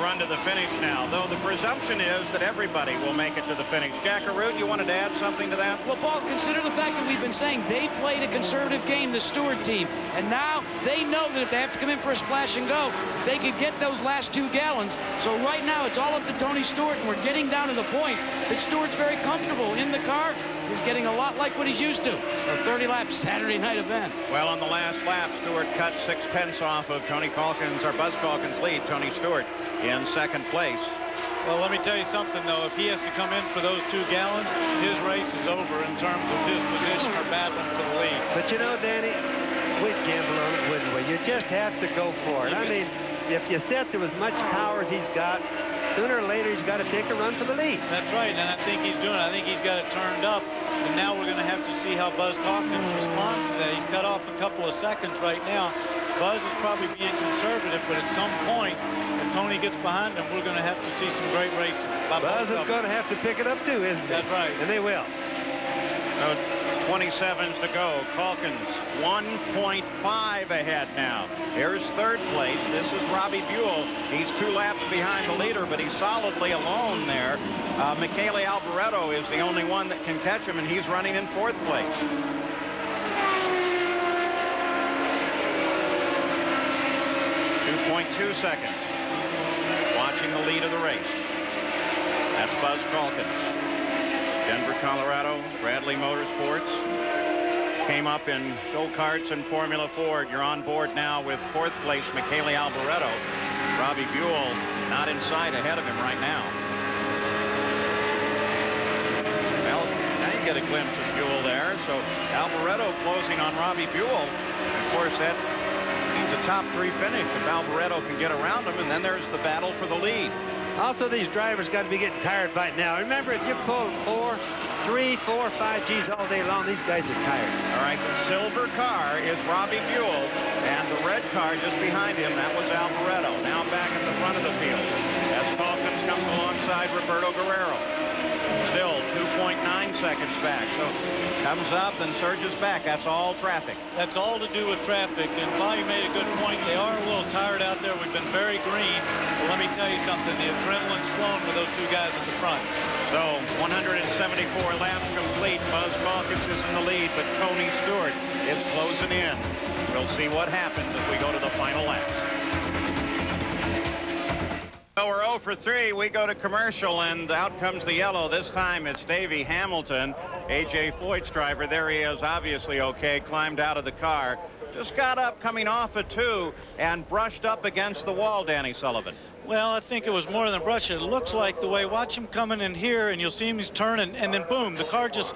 run to the finish now, though the presumption is that everybody will make it to the finish. Jack Arute, you wanted to add something to that? Well, Paul, consider the fact that we've been saying they played a conservative game, the Stewart team, and now they know that if they have to come in for a splash and go, they could get those last 2 gallons. So right now it's all up to Tony Stewart, and we're getting down to the point that Stewart's very comfortable in the car. He's getting a lot like what he's used to, a 30-lap Saturday night event. Well, on the last lap, Stewart cut 6/10 off of Buzz Calkins' lead. Tony Stewart in second place. Well, let me tell you something, though. If he has to come in for those 2 gallons, his race is over in terms of his position or battling for the lead. But you know, Danny, we'd gamble on it, wouldn't we? You just have to go for it. I mean, if you set to as much power as he's got, sooner or later he's got to take a run for the lead. That's right, and I think he's doing it. I think he's got it turned up, and now we're going to have to see how Buzz Calkins responds to that. He's cut off a couple of seconds right now. Buzz is probably being conservative, but at some point, when Tony gets behind him, we're going to have to see some great racing. Buzz is going to have to pick it up too, isn't he? That's right. And they will. 27s to go. Calkins 1.5 ahead now. Here's third place. This is Robbie Buell. He's 2 laps behind the leader, but he's solidly alone there. Michele Alboreto is the only one that can catch him, and he's running in 4th place. .2 seconds. Watching the lead of the race. That's Buzz Calkins. Denver, Colorado, Bradley Motorsports. Came up in go-karts and Formula Ford. You're on board now with 4th place Michele Alboreto. Robbie Buell not in sight ahead of him right now. Well, now you get a glimpse of Buell there. So Alboreto closing on Robbie Buell. Of course, that means a top 3 finish if Alboreto can get around him, and then there's the battle for the lead. Also, these drivers got to be getting tired by now. Remember, if you pull 3, 4, 5 G's all day long, these guys are tired. All right, the silver car is Robbie Buell, and the red car just behind him, that was Alboreto. Now back at the front of the field as Calkins comes alongside Roberto Guerrero. Still 2.9 seconds back, so comes up and surges back. That's all traffic. That's all to do with traffic, and Bobby made a good point. They are a little tired out there. We've been very green, but let me tell you something. The adrenaline's flown with those 2 guys at the front. So 174 laps complete. Buzz Calkins is in the lead, but Tony Stewart is closing in. We'll see what happens as we go to the final laps. So we're 0 for 3. We go to commercial, and out comes the yellow. This time it's Davey Hamilton, A.J. Floyd's driver. There he is, obviously okay, climbed out of the car. Just got up coming off a 2 and brushed up against the wall, Danny Sullivan. Well, I think it was more than brush. It looks like the way, watch him coming in here, and you'll see him, he's turning, and then boom, the car just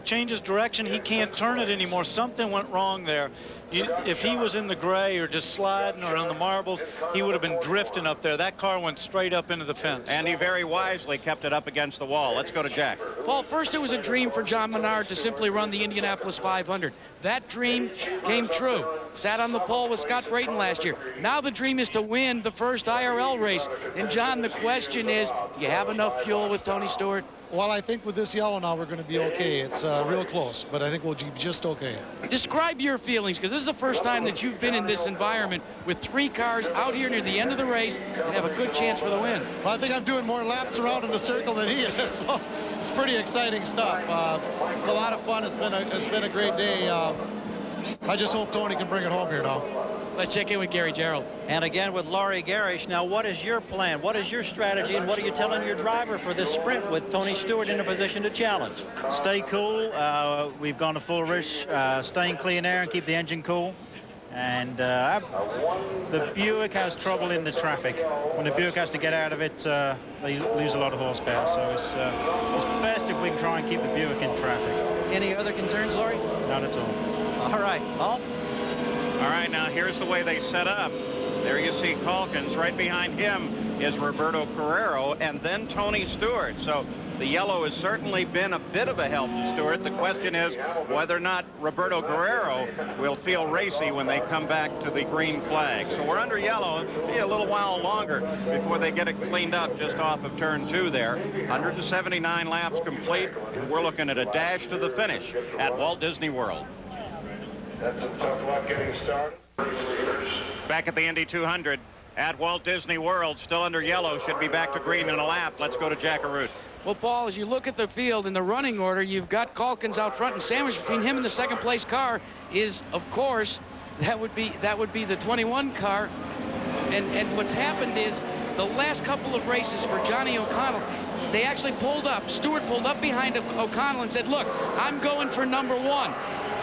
changes direction. He can't turn it anymore. Something went wrong there. If he was in the gray or just sliding or on the marbles, he would have been drifting up there. That car went straight up into the fence. And he very wisely kept it up against the wall. Let's go to Jack. Paul, first it was a dream for John Menard to simply run the Indianapolis 500. That dream came true. Sat on the pole with Scott Brayton last year. Now the dream is to win the first IRL race. And John, the question is, do you have enough fuel with Tony Stewart? Well, I think with this yellow now we're going to be okay. It's real close, but I think we'll be just okay. Describe your feelings, because this is the first time that you've been in this environment with 3 cars out here near the end of the race and have a good chance for the win. Well, I think I'm doing more laps around in the circle than he is, so it's pretty exciting stuff. It's a lot of fun. It's been a great day. I just hope Tony can bring it home here now. Let's check in with Gary Gerald. And again with Laurie Garish. Now, what is your plan? What is your strategy? And what are you telling your driver for this sprint with Tony Stewart in a position to challenge? Stay cool. We've gone to full rush, staying clean air and keep the engine cool. And the Buick has trouble in the traffic. When the Buick has to get out of it, they lose a lot of horsepower. So it's best if we can try and keep the Buick in traffic. Any other concerns, Laurie? Not at all. All right, Paul. All right, now here's the way they set up. There you see Calkins. Right behind him is Roberto Guerrero and then Tony Stewart. So the yellow has certainly been a bit of a help to Stewart. The question is whether or not Roberto Guerrero will feel racy when they come back to the green flag. So we're under yellow. It'll be a little while longer before they get it cleaned up just off of turn 2 there. 179 laps complete, and we're looking at a dash to the finish at Walt Disney World. That's a tough luck getting started. Back at the Indy 200, at Walt Disney World. Still under yellow. Should be back to green in a lap. Let's go to Jackaroo. Well, Paul, as you look at the field in the running order, you've got Calkins out front, and sandwiched between him and the second place car is, of course, that would be the 21 car. And what's happened is the last couple of races for Johnny O'Connell, they actually pulled up. Stewart pulled up behind O'Connell and said, look, I'm going for number 1.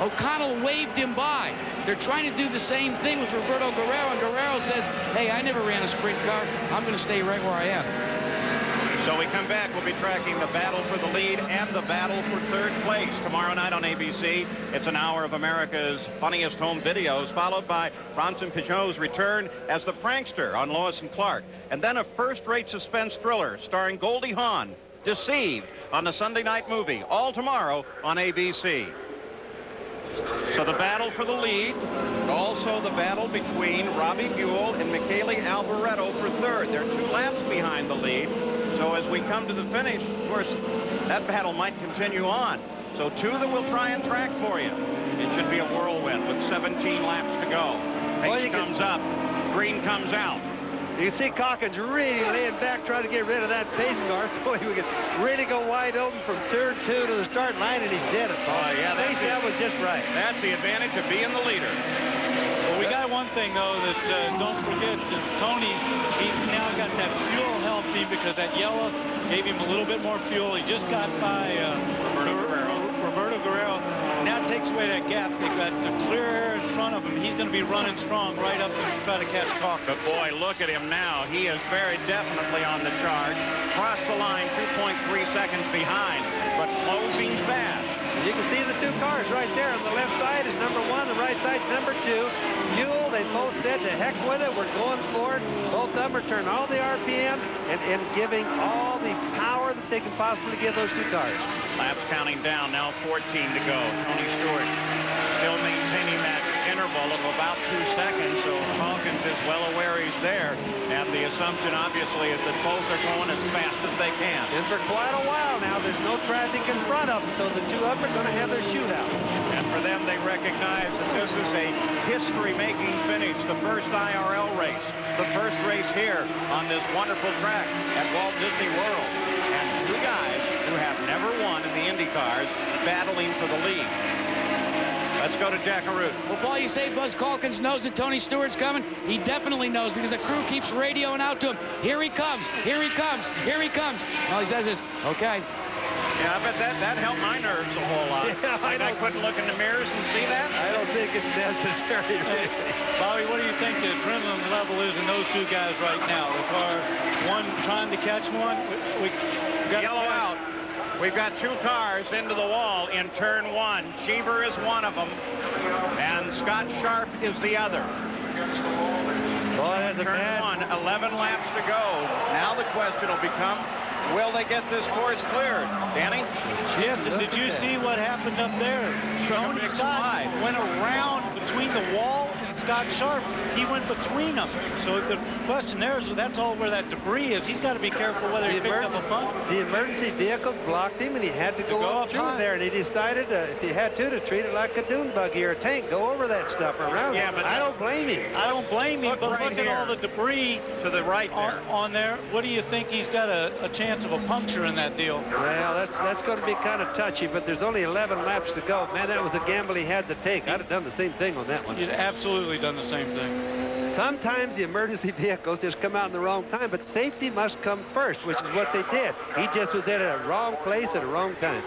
O'Connell waved him by. They're trying to do the same thing with Roberto Guerrero, and Guerrero says, hey, I never ran a sprint car. I'm going to stay right where I am. So we come back, we'll be tracking the battle for the lead and the battle for third place tomorrow night on ABC. It's an hour of America's funniest home videos, followed by Bronson Pinchot's return as the prankster on Lois and Clark. And then a first-rate suspense thriller starring Goldie Hawn, Deceived, on the Sunday night movie, all tomorrow on ABC. So the battle for the lead, also the battle between Robbie Buell and Michele Alboreto for third. They're 2 laps behind the lead. So as we come to the finish, of course, that battle might continue on. So 2 that we'll try and track for you. It should be a whirlwind with 17 laps to go. Pace comes up, green comes out. You can see Calkins really laying back, trying to get rid of that pace car so he could really go wide open from turn 2 to the start line, and he did it. Oh, yeah, that was just right. That's the advantage of being the leader. Well, we got one thing, though, that don't forget that Tony, he's now got that fuel helped him because that yellow gave him a little bit more fuel. He just got by Roberto Guerrero. Now takes away that gap. They've got the clear air in front of him. He's going to be running strong right up to try to catch Calkins. But boy, look at him now. He is very definitely on the charge. Crossed the line 2.3 seconds behind, but closing fast. You can see the 2 cars right there. On the left side is number 1, the right side is number 2. Buell, they both said to heck with it. We're going for it. Both of them are turning all the RPM and giving all the power that they can possibly give those 2 cars. Laps counting down, now 14 to go. Tony Stewart still maintaining that interval of about 2 seconds, so Calkins is well aware he's there, and the assumption obviously is that both are going as fast as they can. And for quite a while now, there's no traffic in front of them, so the 2 of them are going to have their shootout. And for them, they recognize that this is a history-making finish, the first IRL race, the first race here on this wonderful track at Walt Disney World. And 2 guys who have never won in the Indy cars battling for the lead. Let's go to Jackaroo. Well, Paul, you say Buzz Calkins knows that Tony Stewart's coming. He definitely knows because the crew keeps radioing out to him. Here he comes, here he comes, here he comes. All he says is, okay. Yeah, I bet that helped my nerves a whole lot. Yeah, I couldn't look in the mirrors and see that. I don't think it's necessary. Bobby, what do you think the adrenaline level is in those 2 guys right now? The car, one trying to catch one. We got yellow out. We've got 2 cars into the wall in turn 1. Cheever is one of them, and Scott Sharp is the other. Boy, that's turn 1, 11 laps to go. Now the question will become, will they get this course cleared? Danny? Yes, and did you see what happened up there? Tony Scott went around between the wall and Scott Sharp. He went between them. So the question there is, that's all where that debris is. He's got to be careful whether he picks up a bump. The emergency vehicle blocked him, and he had to go up through there. And he decided, if he had to treat it like a dune buggy or a tank, go over that stuff around. Yeah, but I don't blame him. I don't blame him, but right look at all the debris to the right there. On there. What do you think? He's got a chance of a puncture in that deal. Well, that's going to be kind of touchy, but there's only 11 laps to go. Man, that was a gamble he had to take. I'd have done the same thing on that one. You'd absolutely done the same thing. Sometimes the emergency vehicles just come out in the wrong time, but safety must come first, which is what they did. He just was at a wrong place at a wrong time.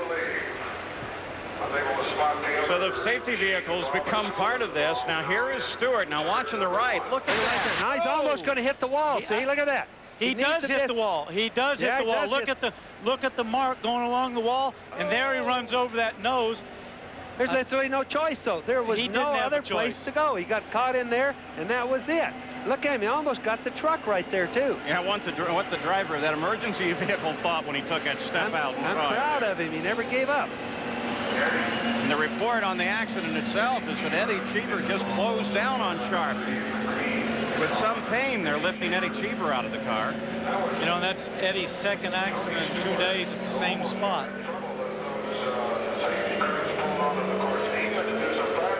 So the safety vehicles become part of this. Now here is Stewart. Now watching the right. Look at that. Now he's almost going to hit the wall. See, look at that. He does hit the wall. He does hit the wall. Look at the mark going along the wall, and there he runs over that nose. There's literally no choice, though. There was no other place to go. He got caught in there, and that was it. Look at him. He almost got the truck right there, too. Yeah, what the driver of that emergency vehicle thought when he took that step out. I'm proud of him. He never gave up. And the report on the accident itself is that Eddie Cheever just closed down on Sharp. With some pain, they're lifting Eddie Cheever out of the car. You know, that's Eddie's second accident in 2 days at the same spot.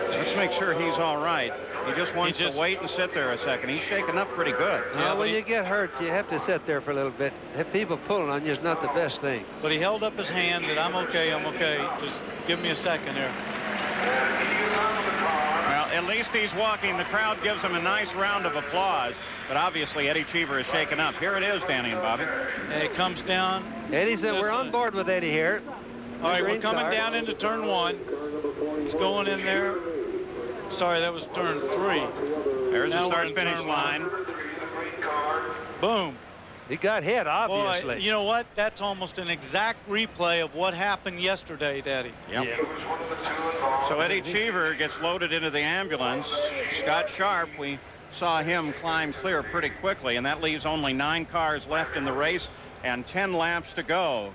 Let's Let's make sure he's all right. He just wants to wait and sit there a second. He's shaking up pretty good. Yeah, when you get hurt, you have to sit there for a little bit. People pulling on you is not the best thing. But he held up his hand that I'm okay, I'm okay. Just give me a second here. Well, at least he's walking. The crowd gives him a nice round of applause. But obviously, Eddie Cheever is shaken up. Here it is, Danny and Bobby. And it comes down. Eddie said, we're on board with Eddie here. All right, we're coming down into turn 1. He's going in there. Sorry, that was turn 3. There's now the start-finish line. Boom. He got hit, obviously. Boy, you know what? That's almost an exact replay of what happened yesterday, Daddy. Yep. Yeah. So Eddie Cheever gets loaded into the ambulance. Scott Sharp, we saw him climb clear pretty quickly, and that leaves only 9 cars left in the race and 10 laps to go.